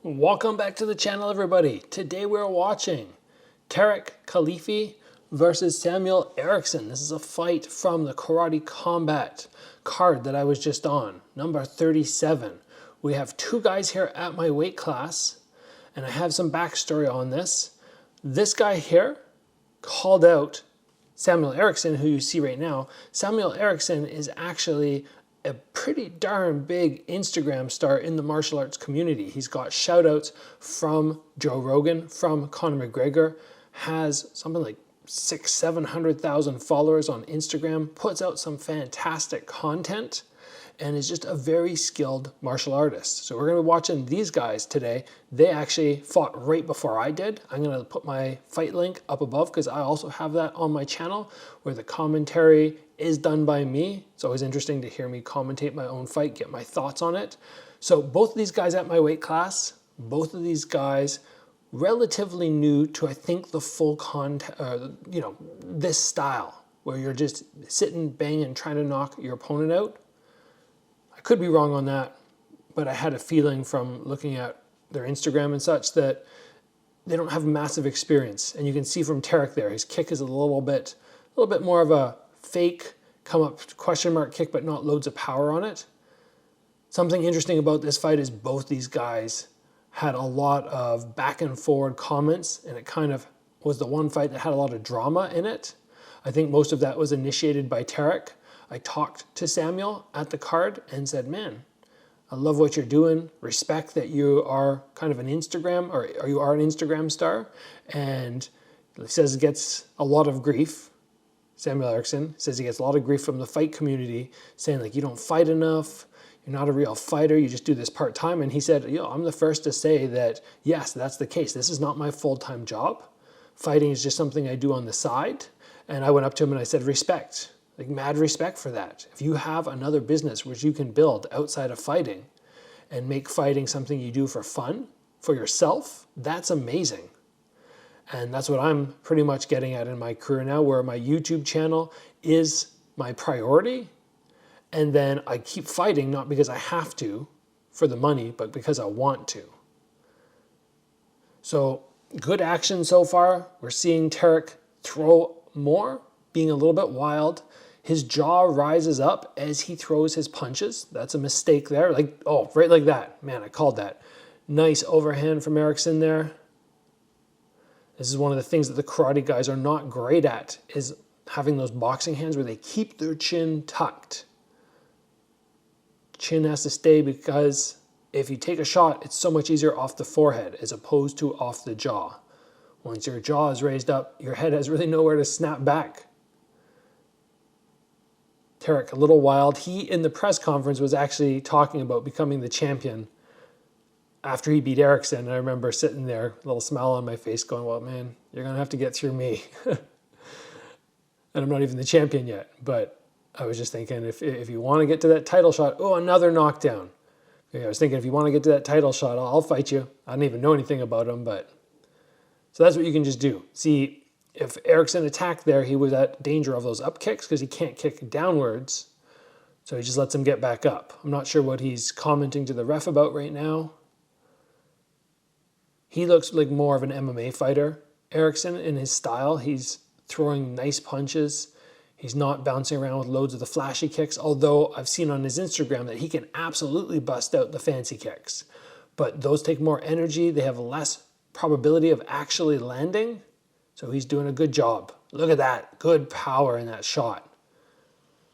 Welcome back to the channel, everybody. Today we're watching Tarek Khalifi versus Samuel Erickson. This is a fight from the Karate Combat card that I was just on, number 37. We have two guys here at my weight class, and I have some backstory on this. This guy here called out Samuel Erickson, who you see right now. Samuel Erickson is actually a pretty darn big Instagram star in the martial arts community. He's got shout outs from Joe Rogan, from Conor McGregor, has something like 700,000 followers on Instagram, puts out some fantastic content, and is just a very skilled martial artist. So we're going to be watching these guys today. They actually fought right before I did. I'm going to put my fight link up above because I also have that on my channel where the commentary is done by me. It's always interesting to hear me commentate my own fight, get my thoughts on it. So both of these guys at my weight class, both of these guys relatively new to, I think, the full this style where you're just sitting, banging, trying to knock your opponent out. I could be wrong on that, but I had a feeling from looking at their Instagram and such that they don't have massive experience. And you can see from Tarek there, his kick is a little bit more of a fake come up question mark kick, but not loads of power on it. Something interesting about this fight is both these guys had a lot of back and forward comments, and it kind of was the one fight that had a lot of drama in it. I think most of that was initiated by Tarek. I talked to Samuel at the card and said, man, I love what you're doing. Respect that you are kind of an Instagram, or you are an Instagram star. And he says it gets a lot of grief. Samuel Erickson says he gets a lot of grief from the fight community saying like, you don't fight enough. You're not a real fighter. You just do this part-time. And he said, I'm the first to say that, yes, that's the case. This is not my full-time job. Fighting is just something I do on the side. And I went up to him and I said, respect. Like mad respect for that. If you have another business which you can build outside of fighting and make fighting something you do for fun, for yourself, that's amazing. And that's what I'm pretty much getting at in my career now, where my YouTube channel is my priority. And then I keep fighting, not because I have to for the money, but because I want to. So good action so far. We're seeing Tarek throw more, being a little bit wild. His jaw rises up as he throws his punches. That's a mistake there. Like, oh, right like that. Man, I called that. Nice overhand from Erickson there. This is one of the things that the karate guys are not great at, is having those boxing hands where they keep their chin tucked. Chin has to stay because if you take a shot, it's so much easier off the forehead as opposed to off the jaw. Once your jaw is raised up, your head has really nowhere to snap back. Tarek, a little wild. He, in the press conference, was actually talking about becoming the champion after he beat Erickson. And I remember sitting there, a little smile on my face, going, well, man, you're going to have to get through me. And I'm not even the champion yet. But I was just thinking, if you want to get to that title shot, oh, another knockdown. I was thinking, if you want to get to that title shot, I'll fight you. I don't even know anything about him, but... So that's what you can just do. See, if Erickson attacked there, he was at danger of those up kicks because he can't kick downwards. So he just lets him get back up. I'm not sure what he's commenting to the ref about right now. He looks like more of an MMA fighter. Erickson, in his style, he's throwing nice punches. He's not bouncing around with loads of the flashy kicks, although I've seen on his Instagram that he can absolutely bust out the fancy kicks. But those take more energy. They have less probability of actually landing. So he's doing a good job. Look at that. Good power in that shot.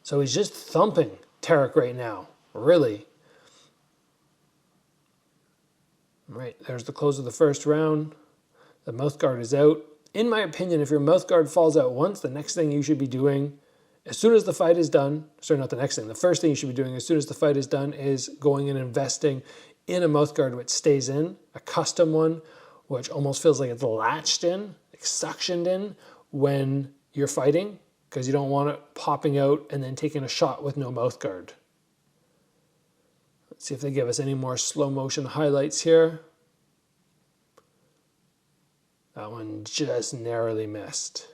So he's just thumping Tarek right now. Really. All right, there's the close of the first round. The mouth guard is out. In my opinion, if your mouth guard falls out once, the next thing you should be doing, as soon as the fight is done, sorry, not the next thing, the first thing you should be doing as soon as the fight is done is going and investing in a mouth guard which stays in, a custom one, which almost feels like it's latched in, like suctioned in when you're fighting, because you don't want it popping out and then taking a shot with no mouth guard. Let's see if they give us any more slow motion highlights here. That one just narrowly missed.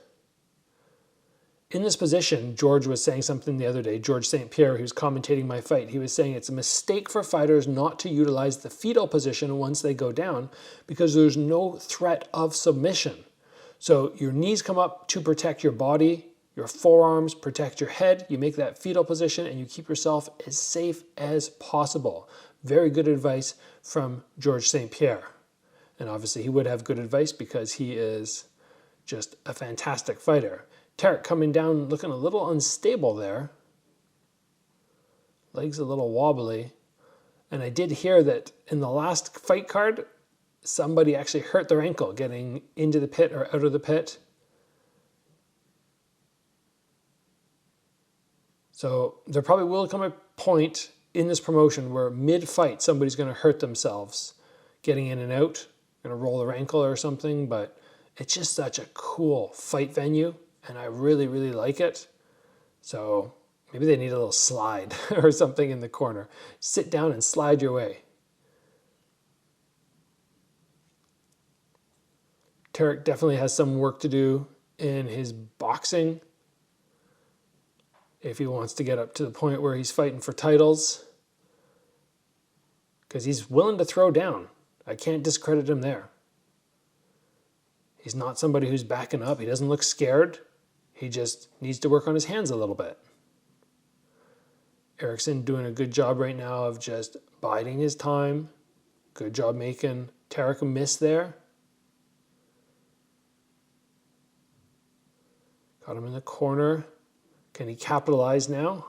In this position, George was saying something the other day, George St. Pierre, who's commentating my fight, he was saying it's a mistake for fighters not to utilize the fetal position once they go down because there's no threat of submission. So your knees come up to protect your body, your forearms protect your head, you make that fetal position and you keep yourself as safe as possible. Very good advice from George St. Pierre. And obviously he would have good advice because he is just a fantastic fighter. Tarek coming down looking a little unstable there. Legs a little wobbly. And I did hear that in the last fight card, somebody actually hurt their ankle getting into the pit or out of the pit. So there probably will come a point in this promotion where mid-fight somebody's going to hurt themselves getting in and out, going to roll their ankle or something, but it's just such a cool fight venue. And I really, really like it. So maybe they need a little slide or something in the corner. Sit down and slide your way. Tarek definitely has some work to do in his boxing if he wants to get up to the point where he's fighting for titles. Because he's willing to throw down. I can't discredit him there. He's not somebody who's backing up. He doesn't look scared. He just needs to work on his hands a little bit. Erickson doing a good job right now of just biding his time. Good job making Tarek a miss there. Got him in the corner. Can he capitalize now?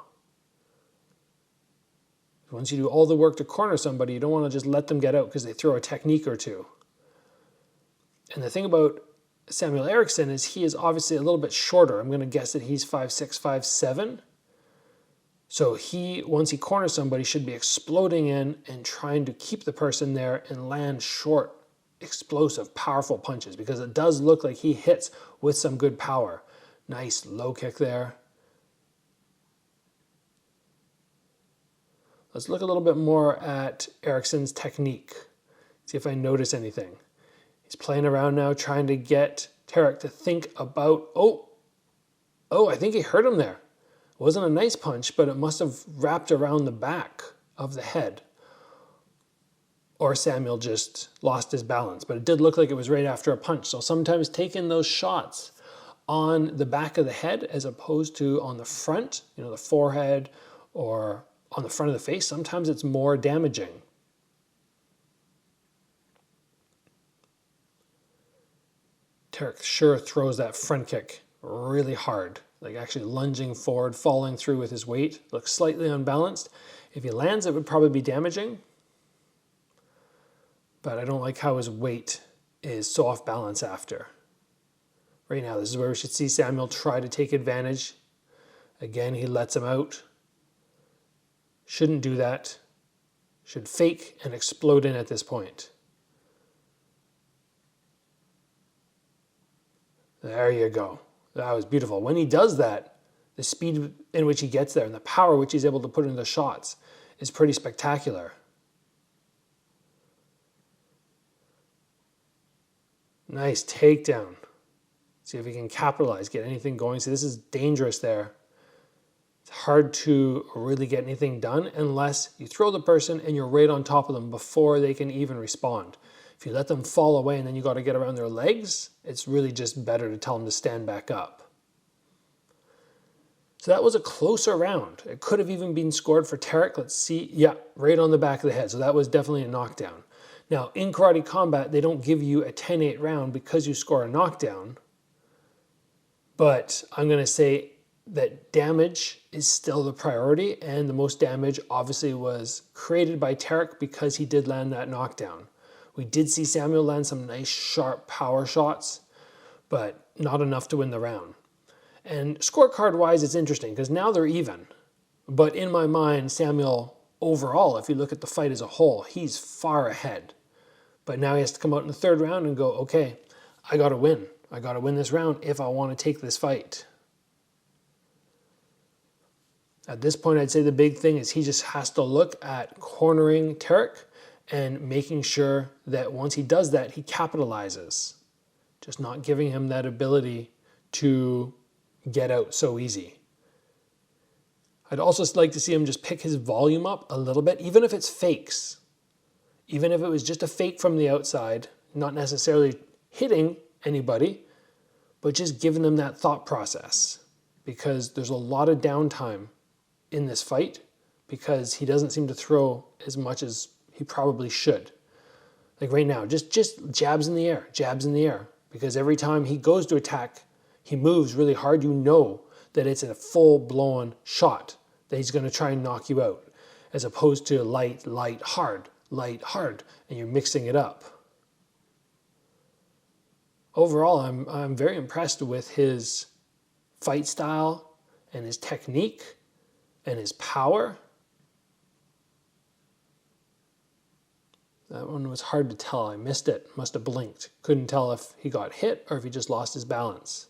Once you do all the work to corner somebody, you don't want to just let them get out because they throw a technique or two. And the thing about Samuel Erickson is he is obviously a little bit shorter. I'm going to guess that he's 5'6", 5'7". So he, once he corners somebody, should be exploding in and trying to keep the person there and land short, explosive, powerful punches because it does look like he hits with some good power. Nice low kick there. Let's look a little bit more at Erickson's technique. See if I notice anything. He's playing around now, trying to get Tarek to think about, oh, I think he hurt him there. It wasn't a nice punch, but it must have wrapped around the back of the head. Or Samuel just lost his balance, but it did look like it was right after a punch. So sometimes taking those shots on the back of the head as opposed to on the front, the forehead or on the front of the face, sometimes it's more damaging. Tarek sure throws that front kick really hard, like actually lunging forward, falling through with his weight. Looks slightly unbalanced. If he lands, it would probably be damaging. But I don't like how his weight is so off balance after. Right now, this is where we should see Samuel try to take advantage. Again, he lets him out. Shouldn't do that. Should fake and explode in at this point. There you go. That was beautiful. When he does that, the speed in which he gets there and the power which he's able to put into the shots is pretty spectacular. Nice takedown. See if he can capitalize, get anything going. See, this is dangerous there. It's hard to really get anything done unless you throw the person and you're right on top of them before they can even respond. If you let them fall away and then you got to get around their legs, it's really just better to tell them to stand back up. So that was a closer round. It could have even been scored for Tarek. Let's see. Yeah, right on the back of the head. So that was definitely a knockdown. Now, in karate combat, they don't give you a 10-8 round because you score a knockdown. But I'm going to say that damage is still the priority, and the most damage obviously was created by Tarek because he did land that knockdown. We did see Samuel land some nice sharp power shots, but not enough to win the round. And scorecard-wise, it's interesting because now they're even. But in my mind, Samuel, overall, if you look at the fight as a whole, he's far ahead. But now he has to come out in the third round and go, okay, I got to win. I got to win this round if I want to take this fight. At this point, I'd say the big thing is he just has to look at cornering Tarek and making sure that once he does that, he capitalizes. Just not giving him that ability to get out so easy. I'd also like to see him just pick his volume up a little bit, even if it's fakes. Even if it was just a fake from the outside, not necessarily hitting anybody, but just giving them that thought process. Because there's a lot of downtime in this fight because he doesn't seem to throw as much as he probably should. Like right now, just jabs in the air, jabs in the air. Because every time he goes to attack, he moves really hard. You know that it's a full-blown shot that he's going to try and knock you out, as opposed to light, hard, and you're mixing it up. Overall, I'm very impressed with his fight style and his technique and his power. That one was hard to tell. I missed it. Must have blinked. Couldn't tell if he got hit or if he just lost his balance.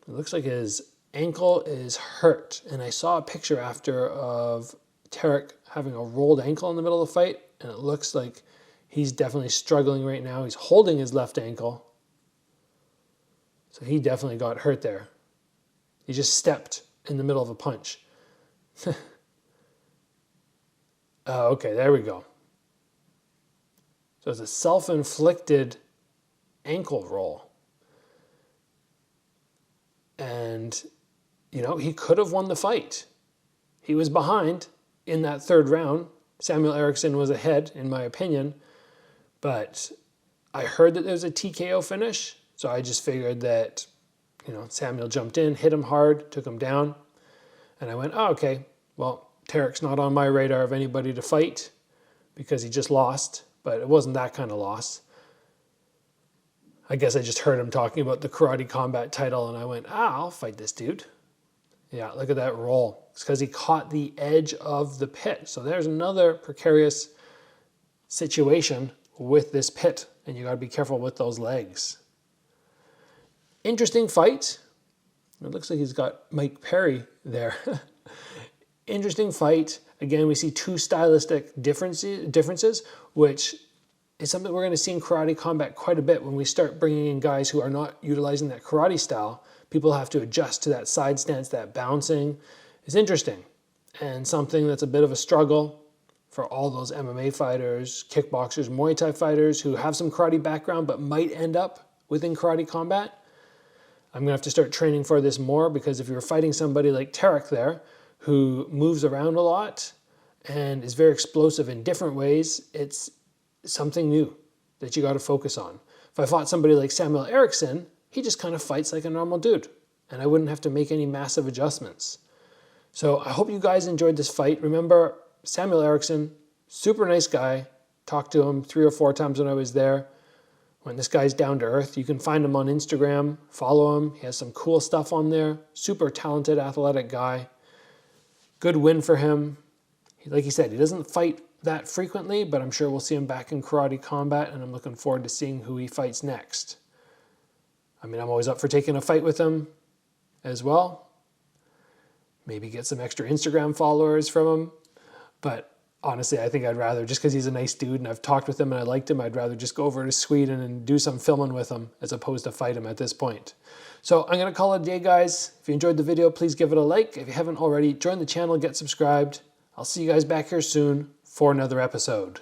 It looks like his ankle is hurt. And I saw a picture after of Tarek having a rolled ankle in the middle of the fight. And it looks like he's definitely struggling right now. He's holding his left ankle. So he definitely got hurt there. He just stepped in the middle of a punch. Okay, there we go. So it's a self-inflicted ankle roll. And, you know, he could have won the fight. He was behind in that third round. Samuel Eriksson was ahead, in my opinion. But I heard that there was a TKO finish. So I just figured that, you know, Samuel jumped in, hit him hard, took him down. And I went, oh, okay, well, Tarek's not on my radar of anybody to fight because he just lost, but it wasn't that kind of loss. I guess I just heard him talking about the Karate Combat title and I went, I'll fight this dude. Yeah, look at that roll. It's because he caught the edge of the pit. So there's another precarious situation with this pit, and you got to be careful with those legs. Interesting fight. It looks like he's got Mike Perry there. Interesting fight. Again, we see two stylistic differences, which is something we're going to see in Karate Combat quite a bit. When we start bringing in guys who are not utilizing that karate style, people have to adjust to that side stance, that bouncing. It's interesting and something that's a bit of a struggle for all those MMA fighters, kickboxers, Muay Thai fighters who have some karate background but might end up within Karate Combat. I'm going to have to start training for this more, because if you're fighting somebody like Tarek there, who moves around a lot and is very explosive in different ways, it's something new that you got to focus on. If I fought somebody like Samuel Eriksson, he just kind of fights like a normal dude, and I wouldn't have to make any massive adjustments. So I hope you guys enjoyed this fight. Remember, Samuel Eriksson, super nice guy. Talked to him 3 or 4 times when I was there. When this guy's down to earth, you can find him on Instagram, follow him. He has some cool stuff on there. Super talented, athletic guy. Good win for him. Like he said, he doesn't fight that frequently, but I'm sure we'll see him back in Karate Combat, and I'm looking forward to seeing who he fights next. I mean, I'm always up for taking a fight with him as well. Maybe get some extra Instagram followers from him. But honestly, I think I'd rather, just because he's a nice dude and I've talked with him and I liked him, I'd rather just go over to Sweden and do some filming with him as opposed to fight him at this point. So I'm going to call it a day, guys. If you enjoyed the video, please give it a like. If you haven't already, join the channel, get subscribed. I'll see you guys back here soon for another episode.